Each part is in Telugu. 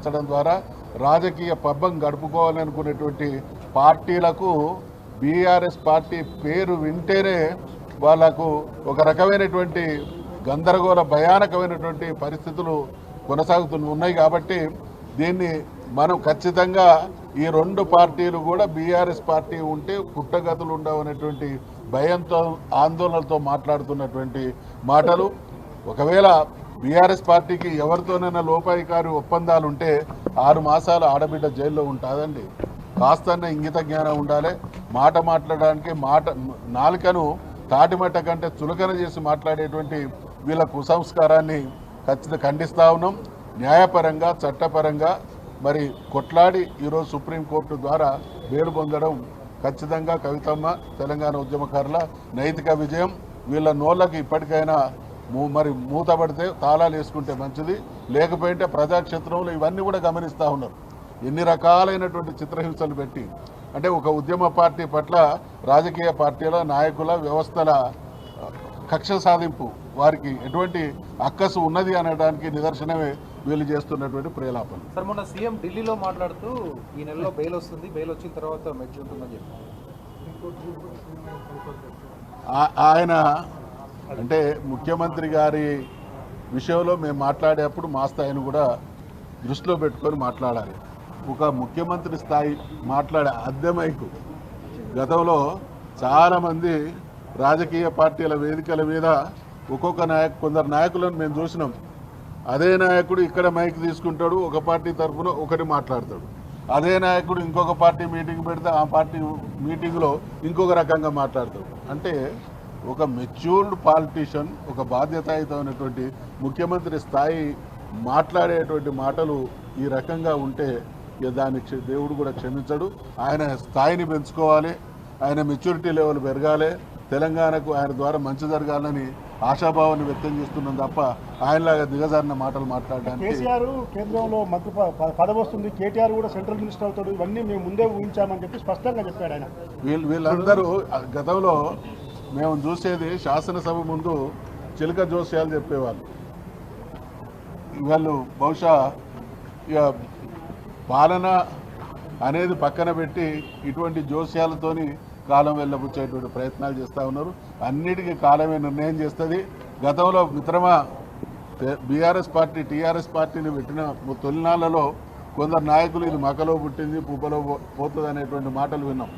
ప్రకటించడం ద్వారా రాజకీయ పబ్బం గడుపుకోవాలనుకునేటువంటి పార్టీలకు బీఆర్ఎస్ పార్టీ పేరు వింటేనే వాళ్లకు ఒక రకమైనటువంటి గందరగోళ భయానకమైనటువంటి పరిస్థితులు ఉన్నాయి. కాబట్టి దీన్ని మనం ఖచ్చితంగా ఈ రెండు పార్టీలు కూడా బీఆర్ఎస్ పార్టీ ఉంటే పుట్టగతులు ఉండవనేటువంటి భయంతో ఆందోళనలతో మాట్లాడుతున్నటువంటి మాటలు. ఒకవేళ బీఆర్ఎస్ పార్టీకి ఎవరితోనైనా లోపాయికారి ఒప్పందాలు ఉంటే 6 మాసాలు ఆడబిడ్డ జైల్లో ఉంటుందండి. కాస్తన్న ఇంగిత జ్ఞానం ఉండాలి. మాట మాట్లాడడానికి నాలుకను తాటిమట్ట కంటే చులకన చేసి మాట్లాడేటువంటి వీళ్ళ కుసంస్కారాన్ని ఖచ్చితంగా ఖండిస్తూ ఉన్నాం. న్యాయపరంగా చట్టపరంగా మరి కొట్లాడి ఈరోజు సుప్రీంకోర్టు ద్వారా బెయిల్ పొందడం ఖచ్చితంగా కవితమ్మ తెలంగాణ ఉద్యమకారుల నైతిక విజయం. వీళ్ళ నోళ్ళకి ఇప్పటికైనా మరి మూతపడితే తాళాలు వేసుకుంటే మంచిది. లేకపోతే ప్రజాక్షేత్రంలో ఇవన్నీ కూడా గమనిస్తూ ఉన్నారు. ఎన్ని రకాలైనటువంటి చిత్రహింసలు పెట్టి అంటే ఒక ఉద్యమ పార్టీ పట్ల రాజకీయ పార్టీల నాయకుల వ్యవస్థల కక్ష సాధింపు వారికి ఎటువంటి అక్కసు ఉన్నది అనడానికి నిదర్శనమే వీళ్ళు చేస్తున్నటువంటి ప్రేలాపన. సార్ మొన్న సీఎం ఢిల్లీలో మాట్లాడుతూ ఈ నెలలో బెయిల్ వస్తుంది, బెయిల్ వచ్చిన తర్వాత మెచ్చి ఉంటుందని చెప్పి ఆయన అంటే ముఖ్యమంత్రి గారి విషయంలో మేము మాట్లాడేప్పుడు మా స్థాయిని కూడా దృష్టిలో పెట్టుకొని మాట్లాడాలి. ఒక ముఖ్యమంత్రి స్థాయి మాట్లాడే అద్దెమైకు గతంలో చాలామంది రాజకీయ పార్టీల వేదికల మీద కొందరు నాయకులను మేము చూసినాం. అదే నాయకుడు ఇక్కడ మైక్ తీసుకుంటాడు, ఒక పార్టీ తరఫున ఒకటి మాట్లాడతాడు. అదే నాయకుడు ఇంకొక పార్టీ మీటింగ్ పెడితే ఆ పార్టీ మీటింగ్లో ఇంకొక రకంగా మాట్లాడతాడు. అంటే ఒక మెచ్యూర్డ్ పాలిటీషియన్, ఒక బాధ్యతాయుతమైనటువంటి ముఖ్యమంత్రి స్థాయి మాట్లాడేటువంటి మాటలు ఈ రకంగా ఉంటే దాన్ని దేవుడు కూడా క్షమించడు. ఆయన స్థాయిని పెంచుకోవాలి, ఆయన మెచ్యూరిటీ లెవెల్ పెరగాలి, తెలంగాణకు ఆయన ద్వారా మంచి జరగాలని ఆశాభావాన్ని వ్యక్తం చేస్తున్నాం తప్ప ఆయనలాగా దిగజారిన మాటలు మాట్లాడడానికి. కేసీఆర్ కేంద్రంలో మంత్రి పదవి వస్తుంది, కేటీఆర్ కూడా సెంట్రల్ మినిస్టర్ అవుతాడు, ఇవన్నీ మేము ముందే ఊహించామని చెప్పి స్పష్టంగా చెప్పాడు ఆయన. వీళ్ళందరూ గతంలో మేము చూసేది శాసనసభ ముందు చిలక జోస్యాలు చెప్పేవాళ్ళు. వాళ్ళు బహుశా ఇక పాలన అనేది పక్కన పెట్టి ఇటువంటి జోస్యాలతోని కాలం వెళ్ళబుచ్చేటువంటి ప్రయత్నాలు చేస్తూ ఉన్నారు. అన్నిటికీ కాలమే నిర్ణయం చేస్తుంది. గతంలో మిత్రమా బీఆర్ఎస్ పార్టీ టీఆర్ఎస్ పార్టీని పెట్టిన తొలినాళ్లలో కొందరు నాయకులు ఇది మకలో పుట్టింది పుబ్బలో పోతుంది అనేటువంటి మాటలు విన్నాం.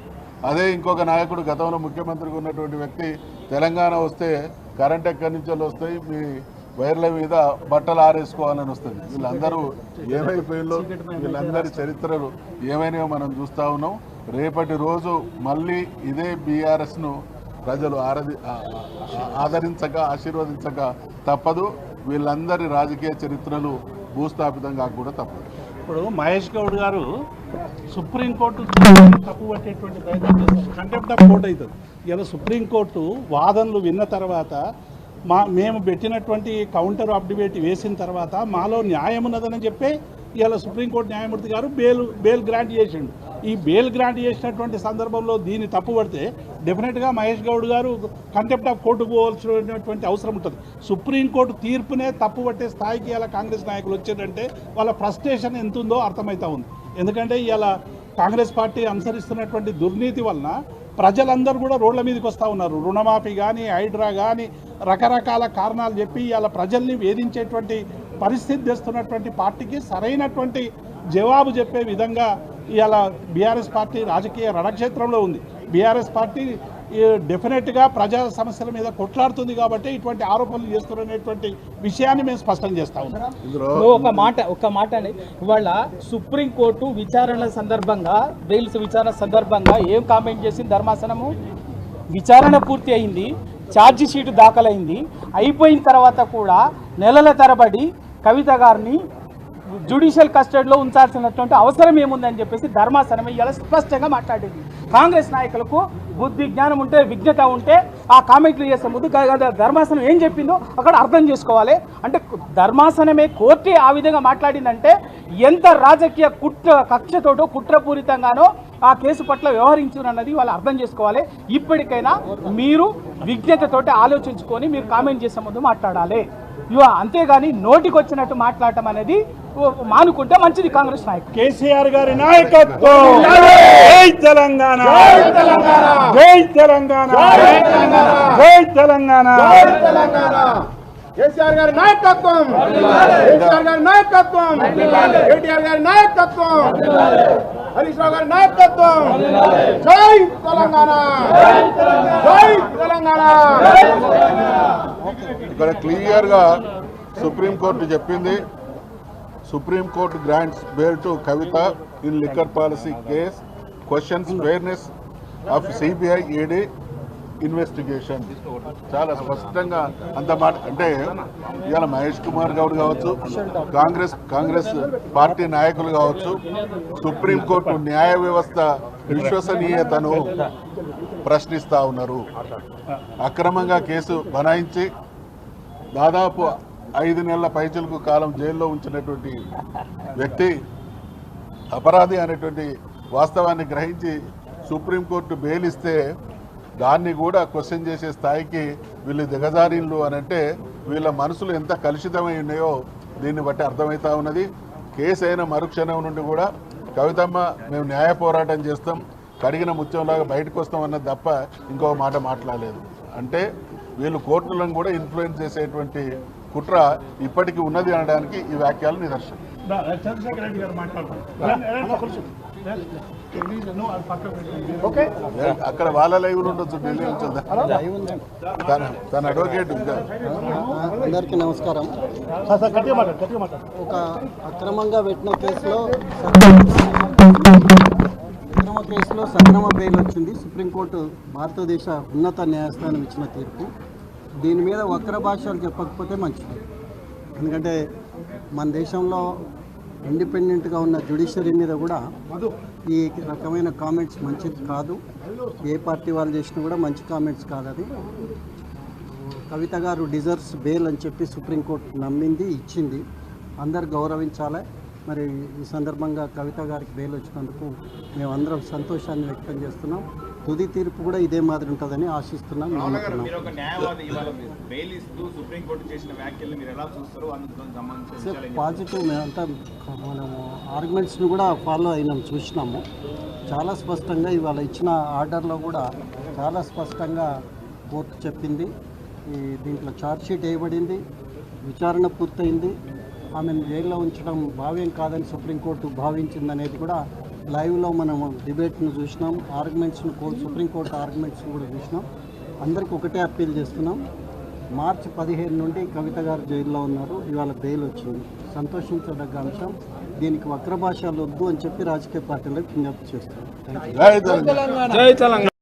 అదే ఇంకొక నాయకుడు గతంలో ముఖ్యమంత్రిగా ఉన్నటువంటి వ్యక్తి తెలంగాణ వస్తే కరెంట్ ఎక్కడి నుంచి వస్తాయి, మీ వైర్ల మీద బట్టలు ఆరేసుకోవాలని వస్తుంది. వీళ్ళందరూ ఏమైపోయిందో, వీళ్ళందరి చరిత్రలు ఏమైనా మనం చూస్తూ ఉన్నాం. రేపటి రోజు మళ్ళీ ఇదే బీఆర్ఎస్ను ప్రజలు ఆదరించక ఆశీర్వదించక తప్పదు. వీళ్ళందరి రాజకీయ చరిత్రలు భూస్థాపితంగా కూడా తప్పదు. ఇప్పుడు మహేష్ గౌడ్ గారు సుప్రీంకోర్టు తప్పు పట్టేటువంటి ప్రయత్నం చేస్తారు. కంటెంప్ట్ ఆఫ్ కోర్ట్ అవుతుంది. ఇలా సుప్రీంకోర్టు వాదనలు విన్న తర్వాత మేము పెట్టినటువంటి కౌంటర్ ఆఫ్ డిబేట్ వేసిన తర్వాత మాలో న్యాయం ఉన్నదని చెప్పి ఇలా సుప్రీంకోర్టు న్యాయమూర్తి గారు బెయిల్ గ్రాంట్ చేసిండు. ఈ బెయిల్ గ్రాంట్ చేసినటువంటి సందర్భంలో దీన్ని తప్పుపడితే డెఫినెట్గా మహేష్ గౌడ్ గారు కంటెంప్ట్ ఆఫ్ కోర్టు పోవాల్సినటువంటి అవసరం ఉంటుంది. సుప్రీంకోర్టు తీర్పునే తప్పుపట్టే స్థాయికి ఇలా కాంగ్రెస్ నాయకులు వచ్చారంటే వాళ్ళ ఫ్రస్ట్రేషన్ ఎంత ఉందో అర్థమవుతా ఉంది. ఎందుకంటే ఇలా కాంగ్రెస్ పార్టీ అనుసరిస్తున్నటువంటి దుర్నీతి వలన ప్రజలందరూ కూడా రోడ్ల మీదకి వస్తూ ఉన్నారు. రుణమాఫీ కానీ హైడ్రా కానీ రకరకాల కారణాలు చెప్పి ఇలా ప్రజల్ని వేధించేటువంటి పరిస్థితి తెస్తున్నటువంటి పార్టీకి సరైనటువంటి జవాబు చెప్పే విధంగా ఇవాళ బీఆర్ఎస్ పార్టీ రాజకీయ రణక్షేత్రంలో ఉంది. బీఆర్ఎస్ పార్టీ డెఫినెట్గా ప్రజా సమస్యల మీద కొట్లాడుతుంది కాబట్టి ఇటువంటి ఆరోపణలు చేస్తున్నటువంటి విషయాన్ని మేము స్పష్టం చేస్తా ఉన్నాం. ఒక మాట అండి, ఇవాళ సుప్రీంకోర్టు విచారణ సందర్భంగా బెయిల్స్ విచారణ సందర్భంగా ఏం కామెంట్ చేసింది ధర్మాసనము? విచారణ పూర్తి అయింది, ఛార్జీ షీట్ దాఖలైంది, అయిపోయిన తర్వాత కూడా నెలల తరబడి కవిత గారిని జ్యుడిషియల్ కస్టడీలో ఉంచాల్సినటువంటి అవసరం ఏముందని చెప్పేసి ధర్మాసనం ఇలా స్పష్టంగా మాట్లాడింది. కాంగ్రెస్ నాయకులకు బుద్ధి జ్ఞానం ఉంటే విజ్ఞత ఉంటే ఆ కామెంట్లు చేసే ముందు ధర్మాసనం ఏం చెప్పిందో అక్కడ అర్థం చేసుకోవాలి. అంటే ధర్మాసనమే కోర్టే ఆ విధంగా మాట్లాడిందంటే ఎంత రాజకీయ కక్షతోటో కుట్రపూరితంగానో ఆ కేసు పట్ల వ్యవహరించునన్నది వాళ్ళు అర్థం చేసుకోవాలి. ఇప్పటికైనా మీరు విజ్ఞతతోటి ఆలోచించుకొని మీరు కామెంట్ చేసే ముందు మాట్లాడాలి. అంతేగాని నోటికి వచ్చినట్టు మాట్లాడటం అనేది మానుకుంటే మంచిది. కాంగ్రెస్ నాయకులు కేసీఆర్ గారి నాయకత్వం, జై తెలంగాణ, జై తెలంగాణ, జై తెలంగాణ. కేసీఆర్ గారి నాయకత్వం, కేసీఆర్ గారి నాయకత్వం, కేటీఆర్ గారి నాయకత్వం, హరీష్ రావు గారి నాయకత్వం. జై తెలంగాణ, జై తెలంగాణ. ఇక్కడ క్లియర్గా సుప్రీంకోర్టు చెప్పింది, supreme court grants bail to Kavitha in liquor policy case, questions fairness of CBI ED investigation. చాలా స్పష్టంగా అంత మాట. అంటే ఇవాళ మహేష్ కుమార్ గౌడ్ కావచ్చు, కాంగ్రెస్ పార్టీ నాయకులు కావచ్చు, సుప్రీంకోర్టు న్యాయ వ్యవస్థ విశ్వసనీయతను ప్రశ్నిస్తూ ఉన్నారు. అక్రమంగా కేసు బనాయించి దాదాపు 5 నెలల పైచిలకు కాలం జైల్లో ఉంచినటువంటి వ్యక్తి అపరాధి అనేటువంటి వాస్తవాన్ని గ్రహించి సుప్రీంకోర్టు బెయిల్ ఇస్తే దాన్ని కూడా క్వశ్చన్ చేసే స్థాయికి వీళ్ళు దిగజారిన్లు అని అంటే వీళ్ళ మనసులు ఎంత కలుషితమై ఉన్నాయో దీన్ని బట్టి అర్థమవుతా ఉన్నది. కేసు అయిన మరుక్షణం నుండి కూడా కవితమ్మ మేము న్యాయ పోరాటం చేస్తాం, కడిగిన ముత్యంలాగా బయటకు వస్తాం అన్నది తప్ప ఇంకో మాట మాట్లాడలేదు. అంటే వీళ్ళు కోర్టులను కూడా ఇన్ఫ్లుయెన్స్ చేసేటువంటి కుట్ర ఇప్పటికీ ఉన్నది అనడానికి ఈ వ్యాఖ్యలు నిదర్శనం. చంద్రశేఖర్ రెడ్డి గారు అక్కడ వాళ్ళ లైవ్ ఉండొచ్చు, ఢిల్లీ నుంచి తన అడ్వకేట్. అందరికీ నమస్కారం. ఒక అక్రమంగా పెట్టిన కేసులో సక్రమ బెయిల్ వచ్చింది. సుప్రీంకోర్టు భారతదేశ ఉన్నత న్యాయస్థానం ఇచ్చిన తీర్పు. దీని మీద వక్ర భాషలు చెప్పకపోతే మంచిది. ఎందుకంటే మన దేశంలో ఇండిపెండెంట్గా ఉన్న జ్యుడిషియరీ మీద కూడా ఈ రకమైన కామెంట్స్ మంచిది కాదు. ఏ పార్టీ వాళ్ళు చేసినా కూడా మంచి కామెంట్స్ కాదు. అది కవిత గారు డిజర్వ్స్ బెయిల్ అని చెప్పి సుప్రీంకోర్టు నమ్మింది, ఇచ్చింది. అందరు గౌరవించాలి. మరి ఈ సందర్భంగా కవిత గారికి బెయిల్ వచ్చినందుకు మేమందరం సంతోషాన్ని వ్యక్తం చేస్తున్నాం. తుది తీర్పు కూడా ఇదే మాదిరి ఉంటుందని ఆశిస్తున్నాం, నమ్ముతున్నాం. పాజిటివ్ మేమంతా మనము ఆర్గ్యుమెంట్స్ని కూడా ఫాలో అయినాం, చూసినాము. చాలా స్పష్టంగా ఇవాళ ఇచ్చిన ఆర్డర్లో కూడా చాలా స్పష్టంగా కోర్టు చెప్పింది. దీంట్లో ఛార్జ్షీట్ వేయబడింది, విచారణ పూర్తయింది, ఆమెను జైల్లో ఉంచడం భావ్యం కాదని సుప్రీంకోర్టు భావించిందనేది కూడా లైవ్లో మనము డిబేట్ను చూసినాం. ఆర్గ్యుమెంట్స్ను సుప్రీంకోర్టు ఆర్గ్యుమెంట్స్ను కూడా చూసినాం. అందరికీ ఒకటే అప్పీల్ చేస్తున్నాం. మార్చి 15 నుండి కవిత గారు జైల్లో ఉన్నారు. ఇవాళ బెయిల్ వచ్చింది, సంతోషించదగ్గ అంశం. దీనికి వక్ర భాషలు వద్దు అని చెప్పి రాజకీయ పార్టీలకు విజ్ఞప్తి చేస్తున్నాం. జై తెలంగాణ.